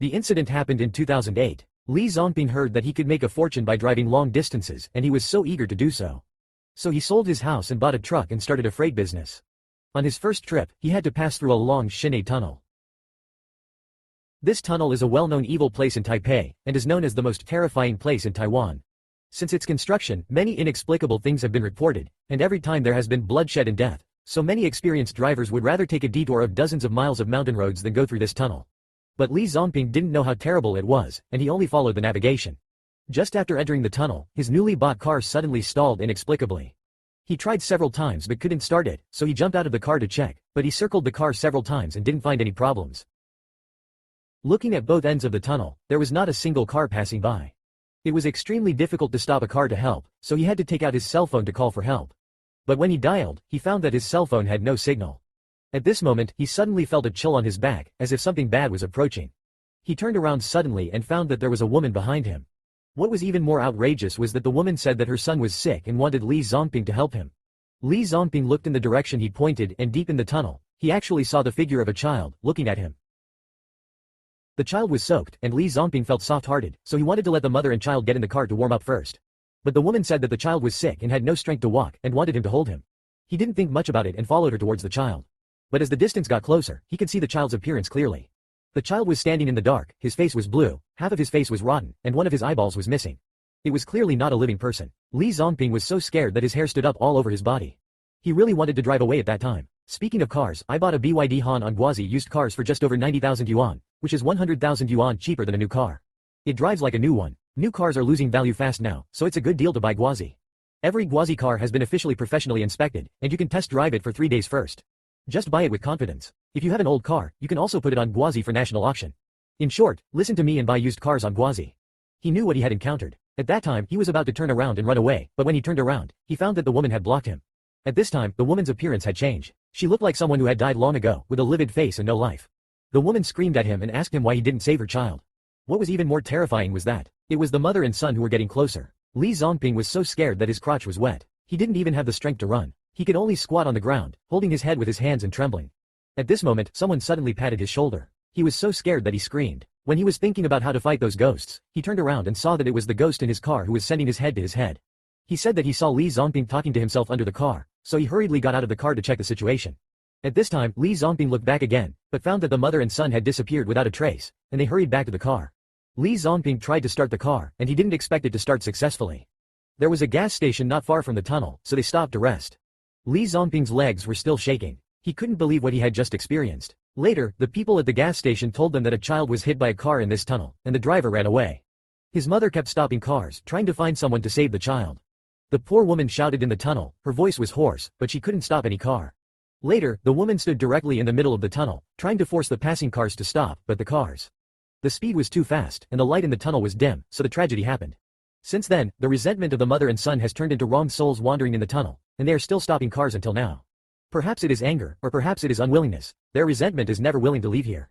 The incident happened in 2008. Li Zhongping heard that he could make a fortune by driving long distances, and he was so eager to do so. So he sold his house and bought a truck and started a freight business. On his first trip, he had to pass through a long Xinhe Tunnel. This tunnel is a well-known evil place in Taipei, and is known as the most terrifying place in Taiwan. Since its construction, many inexplicable things have been reported, and every time there has been bloodshed and death, so many experienced drivers would rather take a detour of dozens of miles of mountain roads than go through this tunnel. But Li Zhongping didn't know how terrible it was, and he only followed the navigation. Just after entering the tunnel, his newly bought car suddenly stalled inexplicably. He tried several times but couldn't start it, so he jumped out of the car to check, but he circled the car several times and didn't find any problems. Looking at both ends of the tunnel, there was not a single car passing by. It was extremely difficult to stop a car to help, so he had to take out his cell phone to call for help. But when he dialed, he found that his cell phone had no signal. At this moment, he suddenly felt a chill on his back, as if something bad was approaching. He turned around suddenly and found that there was a woman behind him. What was even more outrageous was that the woman said that her son was sick and wanted Li Zhongping to help him. Li Zhongping looked in the direction he pointed, and deep in the tunnel, he actually saw the figure of a child, looking at him. The child was soaked, and Li Zhongping felt soft-hearted, so he wanted to let the mother and child get in the car to warm up first. But the woman said that the child was sick and had no strength to walk, and wanted him to hold him. He didn't think much about it and followed her towards the child. But as the distance got closer, he could see the child's appearance clearly. The child was standing in the dark, his face was blue, half of his face was rotten, and one of his eyeballs was missing. It was clearly not a living person. Li Zhongping was so scared that his hair stood up all over his body. He really wanted to drive away at that time. Speaking of cars, I bought a BYD Han on Guazi used cars for just over 90,000 yuan, which is 100,000 yuan cheaper than a new car. It drives like a new one. New cars are losing value fast now, so it's a good deal to buy Guazi. Every Guazi car has been officially professionally inspected, and you can test drive it for 3 days first. Just buy it with confidence. If you have an old car, you can also put it on Guazi for national auction. In short, listen to me and buy used cars on Guazi. He knew what he had encountered. At that time, he was about to turn around and run away, but when he turned around, he found that the woman had blocked him. At this time, the woman's appearance had changed. She looked like someone who had died long ago, with a livid face and no life. The woman screamed at him and asked him why he didn't save her child. What was even more terrifying was that it was the mother and son who were getting closer. Li Zhongping was so scared that his crotch was wet. He didn't even have the strength to run. He could only squat on the ground, holding his head with his hands and trembling. At this moment, someone suddenly patted his shoulder. He was so scared that he screamed. When he was thinking about how to fight those ghosts, he turned around and saw that it was the ghost in his car who was sending his head to his head. He said that he saw Li Zhongping talking to himself under the car, so he hurriedly got out of the car to check the situation. At this time, Li Zhongping looked back again, but found that the mother and son had disappeared without a trace, and they hurried back to the car. Li Zhongping tried to start the car, and he didn't expect it to start successfully. There was a gas station not far from the tunnel, so they stopped to rest. Li Zhongping's legs were still shaking. He couldn't believe what he had just experienced. Later, the people at the gas station told them that a child was hit by a car in this tunnel, and the driver ran away. His mother kept stopping cars, trying to find someone to save the child. The poor woman shouted in the tunnel. Her voice was hoarse, but she couldn't stop any car. Later, the woman stood directly in the middle of the tunnel, trying to force the passing cars to stop, but the speed was too fast, and the light in the tunnel was dim, so the tragedy happened. Since then, the resentment of the mother and son has turned into wronged souls wandering in the tunnel, and they are still stopping cars until now. Perhaps it is anger, or perhaps it is unwillingness. Their resentment is never willing to leave here.